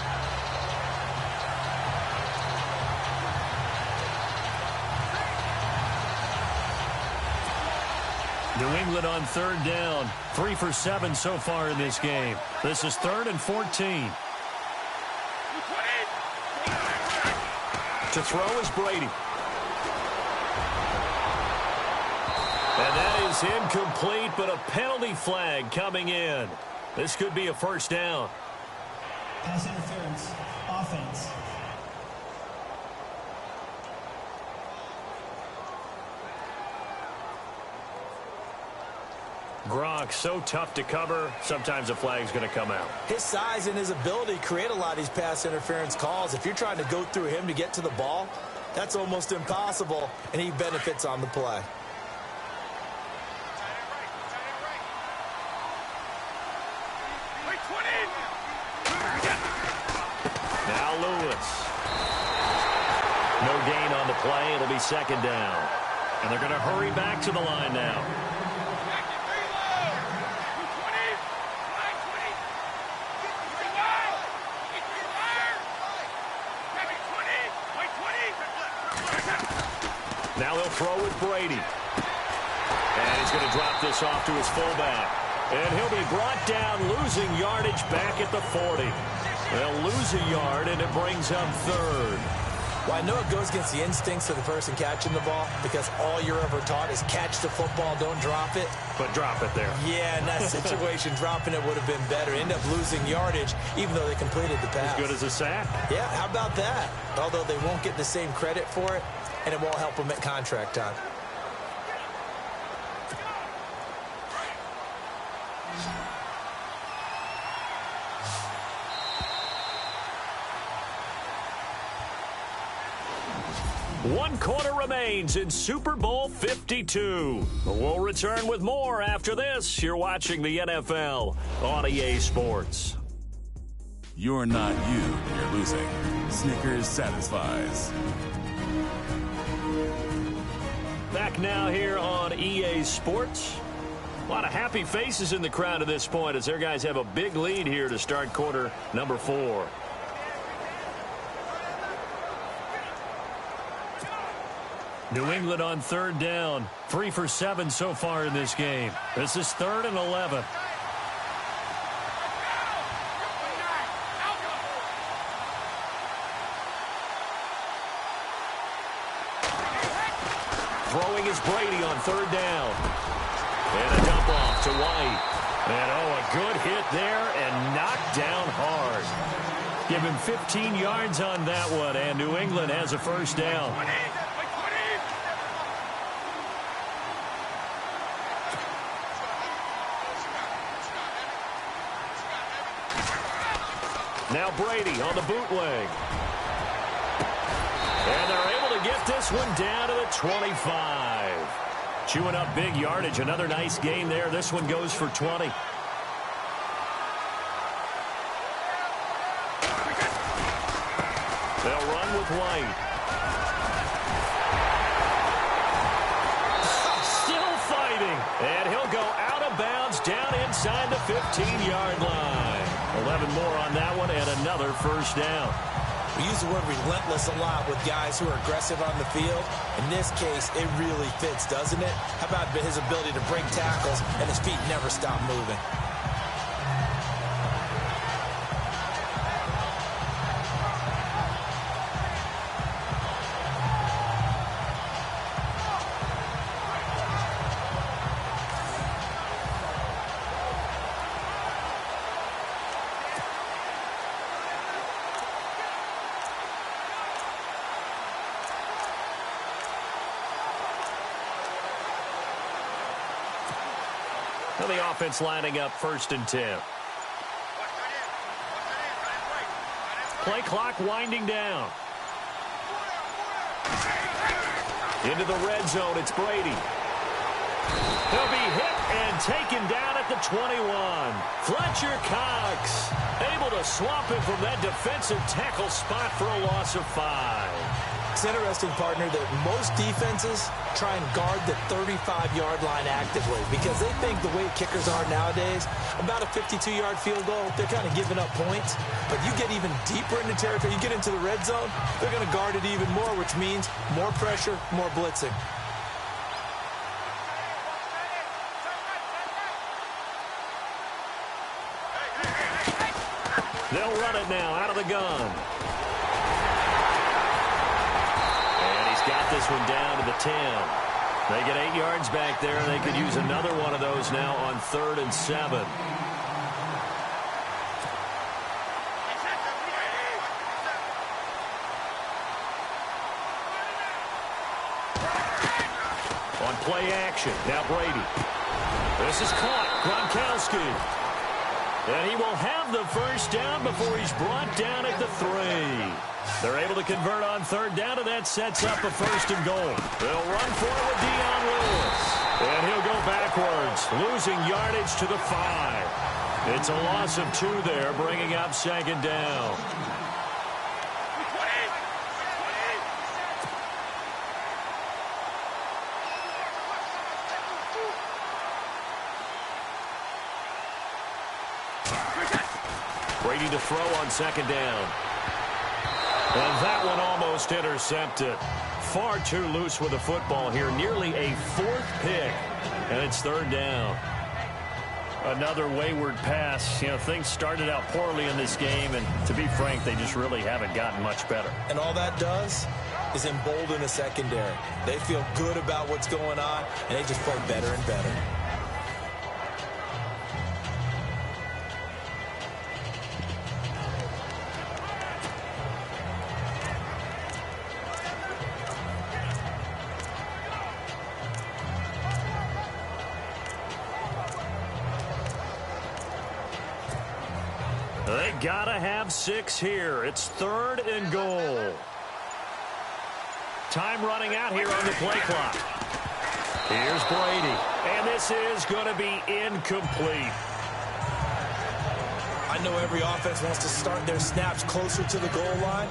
New England on third down. 3 for 7 so far in this game. This is 3rd and 14. To throw is Brady. And that is incomplete, but a penalty flag coming in. This could be a first down.
Pass interference. Offense.
Gronk, so tough to cover. Sometimes a flag's going to come out.
His size and his ability create a lot of these pass interference calls. If you're trying to go through him to get to the ball, that's almost impossible, and he benefits on the play.
Now Lewis. No gain on the play. It'll be second down. And they're going to hurry back to the line now. Now he'll throw with Brady. And he's going to drop this off to his fullback. And he'll be brought down, losing yardage back at the 40. They'll lose a yard, and it brings up third.
Well, I know it goes against the instincts of the person catching the ball because all you're ever taught is catch the football, don't drop it.
But drop it there.
Yeah, in that situation, dropping it would have been better. End up losing yardage, even though they completed the pass.
As good as a sack.
Yeah, how about that? Although they won't get the same credit for it, and it won't help them at contract time.
One quarter remains in Super Bowl 52. We'll return with more after this. You're watching the NFL on EA Sports.
You're not you when you're losing. Snickers satisfies.
Back now here on EA Sports. A lot of happy faces in the crowd at this point as their guys have a big lead here to start quarter number 4. New England on third down. 3 for 7 so far in this game. This is 3rd and 11. Throwing is Brady on third down. And a dump off to White. And a good hit there and knocked down hard. Give him 15 yards on that one, and New England has a first down. Now Brady on the bootleg. And they're able to get this one down to the 25. Chewing up big yardage. Another nice gain there. This one goes for 20. They'll run with White. Still fighting. And he'll go out of bounds down inside the 15-yard line. 11 more on that one and another first down.
We use the word relentless a lot with guys who are aggressive on the field. In this case, it really fits, doesn't it? How about his ability to break tackles and his feet never stop moving?
The offense lining up 1st and 10. Play clock winding down. Into the red zone, it's Brady. He'll be hit and taken down at the 21. Fletcher Cox able to swamp him from that defensive tackle spot for a loss of 5.
It's interesting, partner, that most defenses try and guard the 35-yard line actively because they think the way kickers are nowadays, about a 52-yard field goal, they're kind of giving up points. But you get even deeper into territory, you get into the red zone, they're going to guard it even more, which means more pressure, more blitzing.
They'll run it now out of the gun. Got this one down to the 10. They get 8 yards back there, and they could use another one of those now on 3rd and 7. On play action, now Brady. This is caught, Gronkowski. And he will have the first down before he's brought down at the 3. They're able to convert on 3rd down, and that sets up a 1st and goal. They'll run for it with Dion Lewis. And he'll go backwards, losing yardage to the 5. It's a loss of 2 there, bringing up 2nd down. Brady to throw on 2nd down. And that one almost intercepted. Far too loose with the football here. Nearly a 4th pick. And it's 3rd down. Another wayward pass. You know, things started out poorly in this game. And to be frank, they just really haven't gotten much better.
And all that does is embolden the secondary. They feel good about what's going on, and they just play better and better.
They gotta have 6 here. It's 3rd and goal. Time running out here on the play clock. Here's Brady. And this is going to be incomplete.
I know every offense wants to start their snaps closer to the goal line,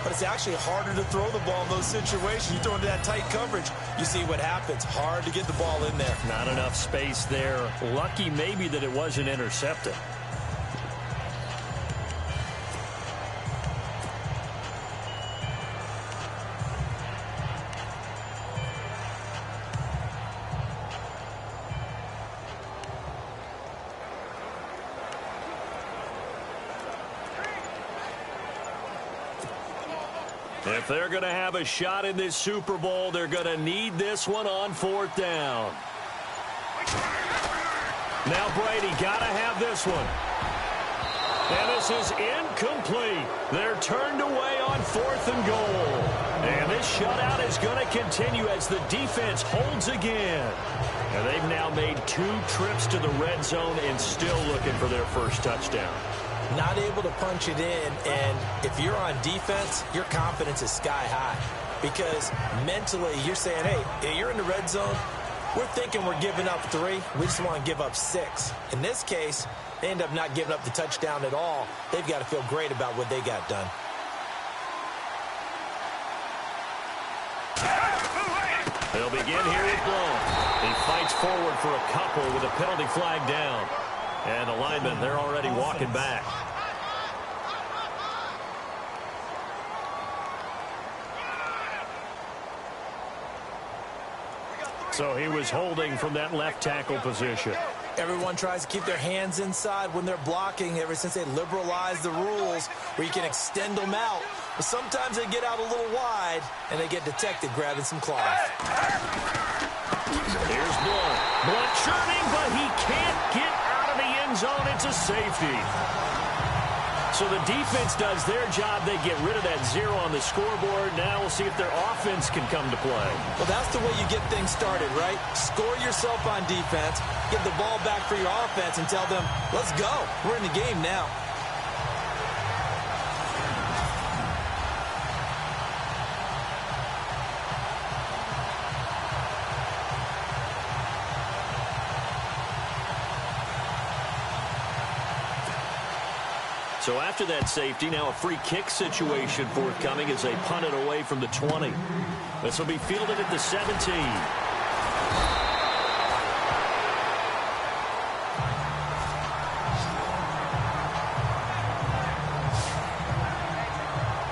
but it's actually harder to throw the ball in those situations. You throw into that tight coverage, you see what happens. Hard to get the ball in there.
Not enough space there. Lucky maybe that it wasn't intercepted. If they're going to have a shot in this Super Bowl, they're going to need this one on 4th down. Now Brady got to have this one. And this is incomplete. They're turned away on 4th and goal. And this shutout is going to continue as the defense holds again. And they've now made 2 trips to the red zone and still looking for their first touchdown.
Not able to punch it in, and if you're on defense, your confidence is sky high. Because mentally, you're saying, hey, you're in the red zone. We're thinking we're giving up 3. We just want to give up 6. In this case, they end up not giving up the touchdown at all. They've got to feel great about what they got done.
They'll begin here with Blount. He fights forward for a couple with a penalty flag down. And the linemen, they're already walking back. So he was holding from that left tackle position.
Everyone tries to keep their hands inside when they're blocking ever since they liberalized the rules where you can extend them out. But sometimes they get out a little wide and they get detected grabbing some cloth.
Here's Blount. Blount churning, but he can't get out of the end zone. It's a safety. So the defense does their job. They get rid of that 0 on the scoreboard. Now we'll see if their offense can come to play.
Well, that's the way you get things started, right? Score yourself on defense, get the ball back for your offense, and tell them, let's go. We're in the game now.
So after that safety, now a free kick situation forthcoming as they punt it away from the 20. This will be fielded at the 17.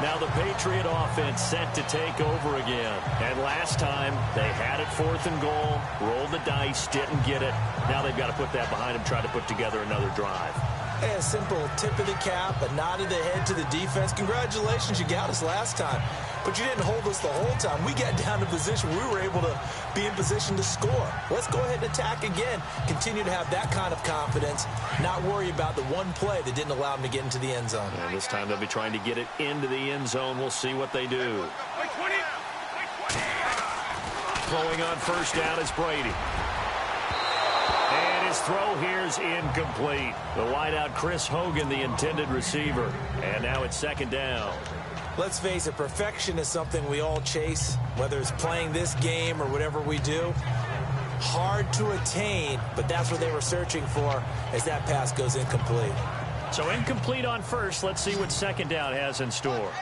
Now the Patriot offense set to take over again. And last time, they had it 4th and goal, rolled the dice, didn't get it. Now they've got to put that behind them, try to put together another drive.
Hey, a simple tip of the cap, a nod of the head to the defense. Congratulations, you got us last time. But you didn't hold us the whole time. We got down to position. We were able to be in position to score. Let's go ahead and attack again. Continue to have that kind of confidence. Not worry about the one play that didn't allow them to get into the end zone.
And this time they'll be trying to get it into the end zone. We'll see what they do. Throwing on first down is Brady. And his throw here is incomplete. The wideout Chris Hogan, the intended receiver. And now it's 2nd down.
Let's face it, perfection is something we all chase, whether it's playing this game or whatever we do. Hard to attain, but that's what they were searching for as that pass goes incomplete.
So incomplete on first. Let's see what 2nd down has in store.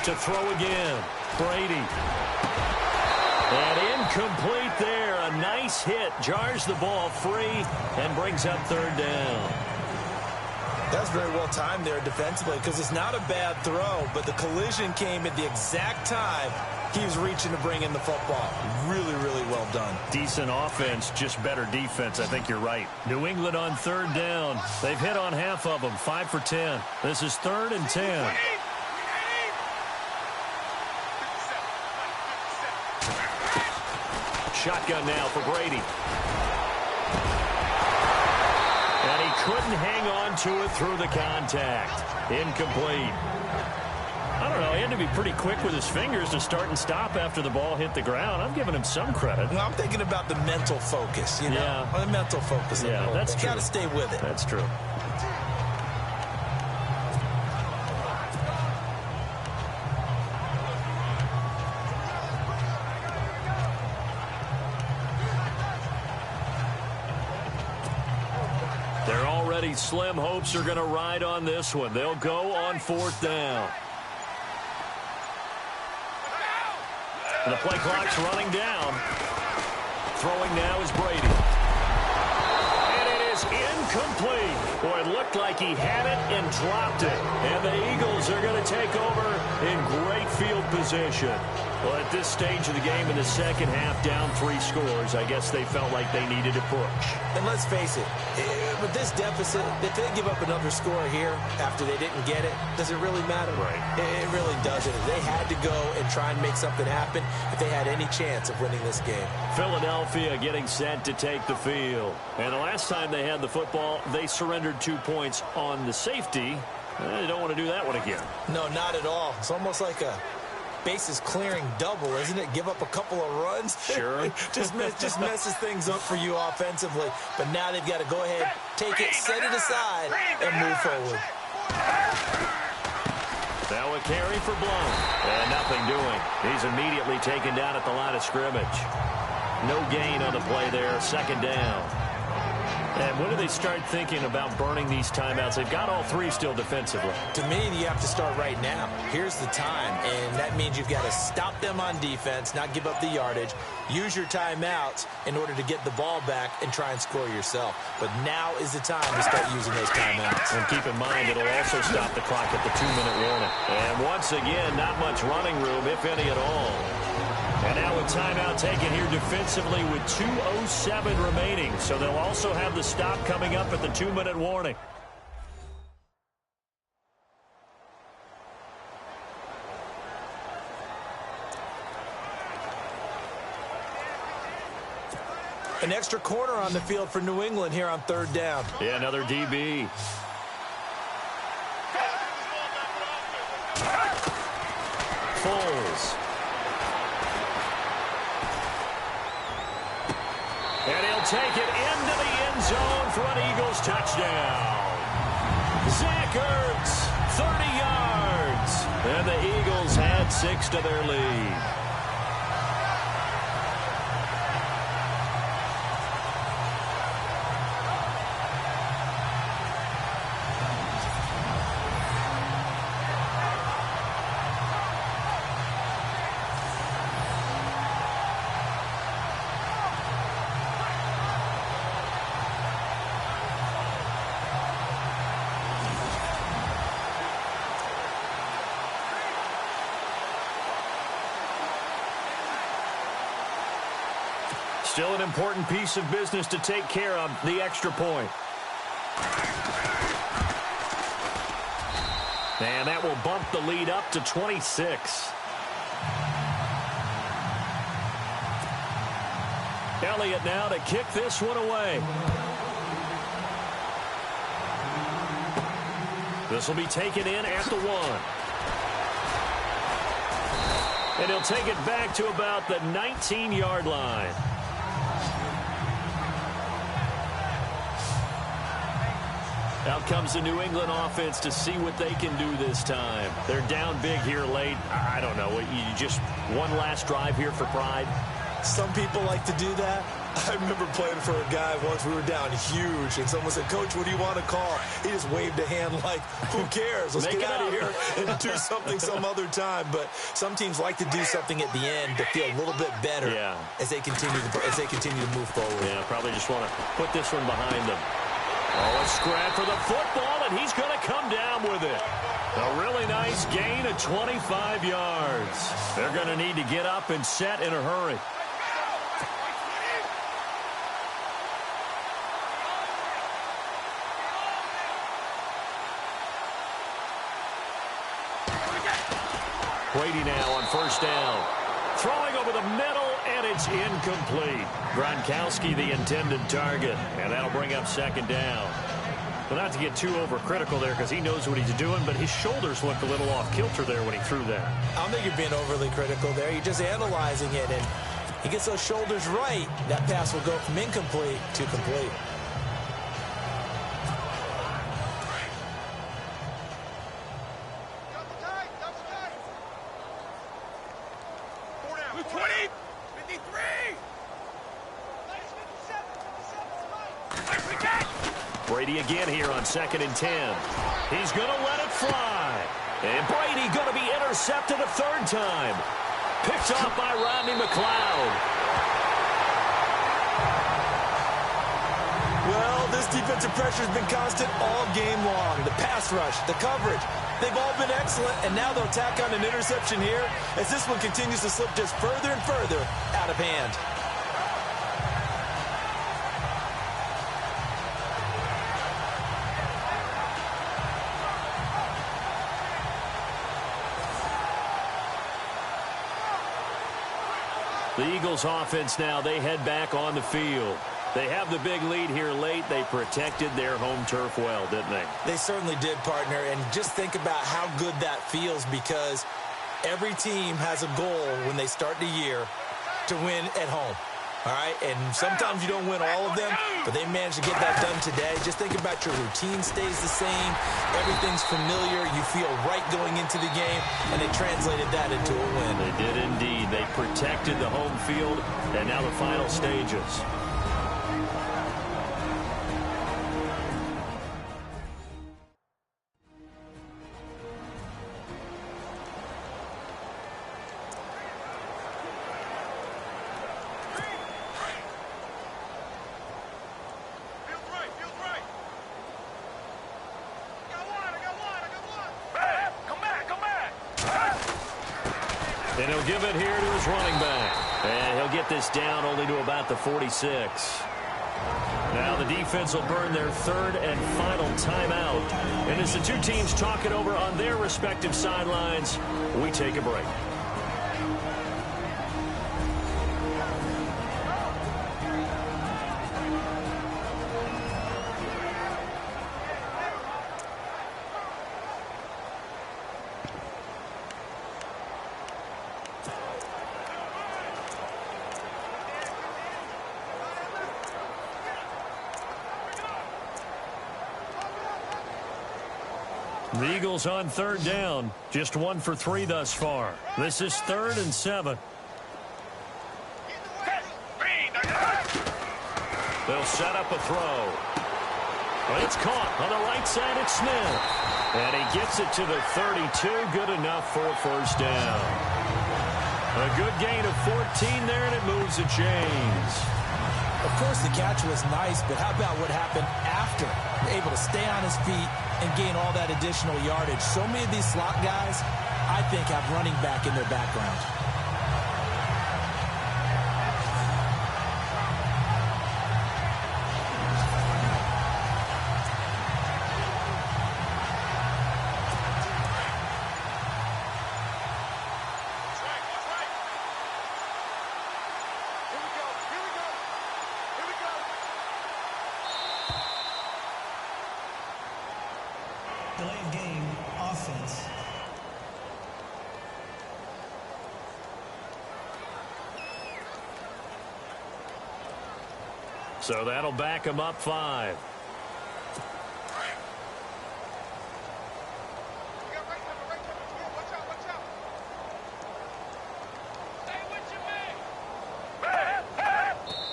To throw again, Brady. And incomplete there. A nice hit. Jars the ball free and brings up 3rd down.
That's very well timed there defensively because it's not a bad throw, but the collision came at the exact time he was reaching to bring in the football. Really, really well done.
Decent offense, just better defense. I think you're right. New England on 3rd down. They've hit on half of them, 5 for 10. This is 3rd and 10. Shotgun now for Brady. And he couldn't hang on to it through the contact. Incomplete. I don't know. He had to be pretty quick with his fingers to start and stop after the ball hit the ground. I'm giving him some credit.
Well, I'm thinking about the mental focus, you know?
Yeah.
The mental focus.
Yeah, that's true.
Got to stay with it.
That's true. Slim hopes are going to ride on this one. They'll go on 4th down. The play clock's running down. Throwing now is Brady. And it is incomplete. Boy, it looked like he had it and dropped it. And the Eagles are going to take over in great field position. Well, at this stage of the game in the second half, down 3 scores, I guess they felt like they needed to push.
And let's face it, with this deficit, if they give up another score here after they didn't get it, does it really matter?
Right.
It really doesn't. They had to go and try and make something happen if they had any chance of winning this game.
Philadelphia getting set to take the field. And the last time they had the football, they surrendered 2 points on the safety. They don't want to do that one again.
No, not at all. It's almost like a bases clearing double, isn't it? Give up a couple of runs.
Sure.
just messes things up for you offensively. But now they've got to go ahead, take it, set it aside, and move forward.
Now a carry for Blount. And nothing doing. He's immediately taken down at the line of scrimmage. No gain on the play there. 2nd down. And when do they start thinking about burning these timeouts? They've got all 3 still defensively.
To me, you have to start right now. Here's the time, and that means you've got to stop them on defense, not give up the yardage, use your timeouts in order to get the ball back and try and score yourself. But now is the time to start using those timeouts.
And keep in mind, it'll also stop the clock at the 2-minute warning. And once again, not much running room, if any at all. And now a timeout taken here defensively with 2:07 remaining. So they'll also have the stop coming up at the 2-minute warning.
An extra corner on the field for New England here on 3rd down.
Yeah, another DB. Foles. And he'll take it into the end zone for an Eagles touchdown. Zach Ertz, 30 yards. And the Eagles had 6 to their lead. Still an important piece of business to take care of, the extra point. And that will bump the lead up to 26. Elliott now to kick this one away. This will be taken in at the 1. And he'll take it back to about the 19-yard line. Out comes the New England offense to see what they can do this time. They're down big here late. I don't know. You just one last drive here for pride.
Some people like to do that. I remember playing for a guy once. We were down huge, and someone said, "Coach, what do you want to call?" He just waved a hand like, "Who cares? Let's get out of here and do something some other time." But some teams like to do something at the end to feel a little bit better as they continue to move forward.
Yeah, probably just want to put this one behind them. Oh, a scrap for the football, and he's going to come down with it. A really nice gain of 25 yards. They're going to need to get up and set in a hurry. Brady now on first down. Throwing over the middle, and it's incomplete. Gronkowski the intended target, and that'll bring up second down. Well, not to get too overcritical there because he knows what he's doing, but his shoulders looked a little off kilter there when he threw that.
I don't think you're being overly critical there. You're just analyzing it, and he gets those shoulders right. That pass will go from incomplete to complete.
Brady again here on 2nd and 10. He's going to let it fly. And Brady going to be intercepted a third time. Picked off by Rodney McLeod.
Well, this defensive pressure has been constant all game long. The pass rush, the coverage, they've all been excellent, and now they'll tack on an interception here as this one continues to slip just further and further out of hand.
The Eagles offense now, they head back on the field. They have the big lead here late. They protected their home turf well, didn't they?
They certainly did, partner. And just think about how good that feels because every team has a goal when they start the year to win at home. All right, and sometimes you don't win all of them, but they managed to get that done today. Just think about your routine stays the same. Everything's familiar. You feel right going into the game, and they translated that into a win.
They did indeed. They protected the home field, and now the final stages. And he'll give it here to his running back. And he'll get this down only to about the 46. Now the defense will burn their third and final timeout. And as the two teams talk it over on their respective sidelines, we take a break. The Eagles on third down. Just 1 for 3 thus far. This is 3rd and 7. They'll set up a throw. But it's caught on the right side. It's Smith. And he gets it to the 32. Good enough for a first down. A good gain of 14 there, and it moves the chains.
Of course, the catch was nice, but how about what happened after? Able to stay on his feet and gain all that additional yardage. So many of these slot guys, I think, have running back in their background.
Delay of game, offense.
So that'll back him up 5.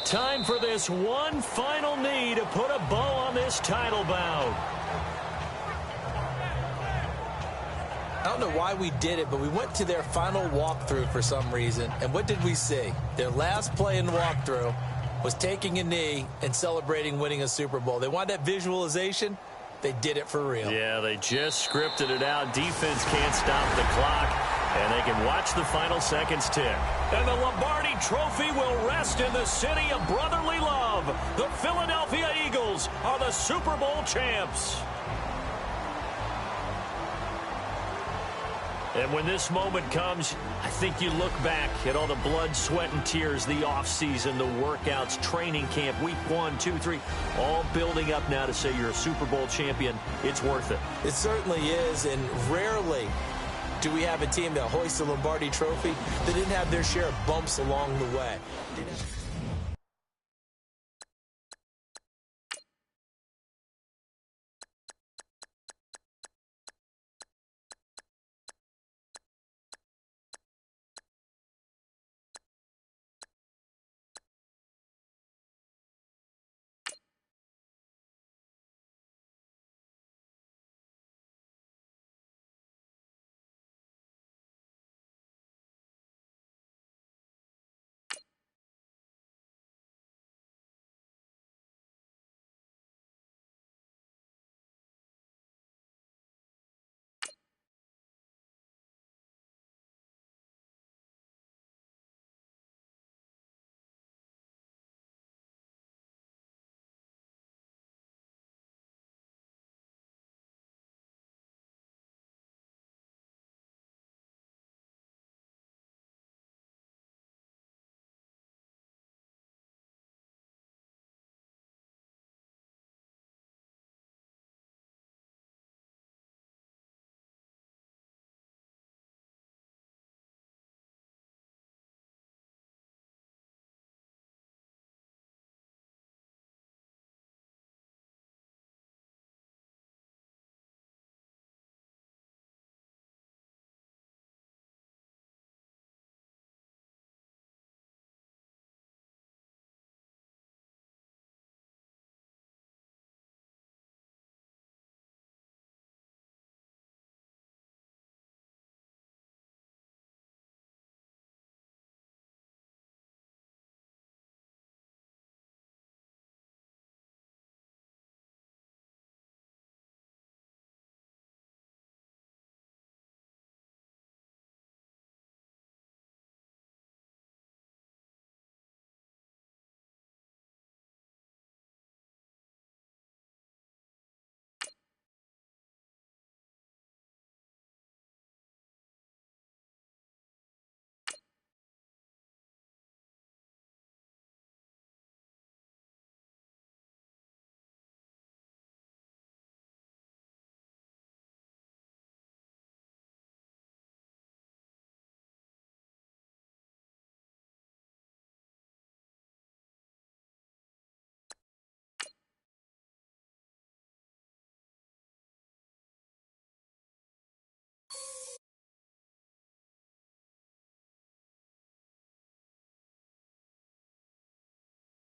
Time for this one final knee to put a bow on this title bout.
I don't know why we did it, but we went to their final walkthrough for some reason. And what did we see? Their last play in the walkthrough was taking a knee and celebrating winning a Super Bowl. They wanted that visualization. They did it for real.
Yeah, they just scripted it out. Defense can't stop the clock, and they can watch the final seconds tick. And the Lombardi Trophy will rest in the city of brotherly love. The Philadelphia Eagles are the Super Bowl champs. And when this moment comes, I think you look back at all the blood, sweat, and tears, the offseason, the workouts, training camp, week 1, 2, 3, all building up now to say you're a Super Bowl champion. It's worth it.
It certainly is, and rarely do we have a team that hoists the Lombardi Trophy that didn't have their share of bumps along the way.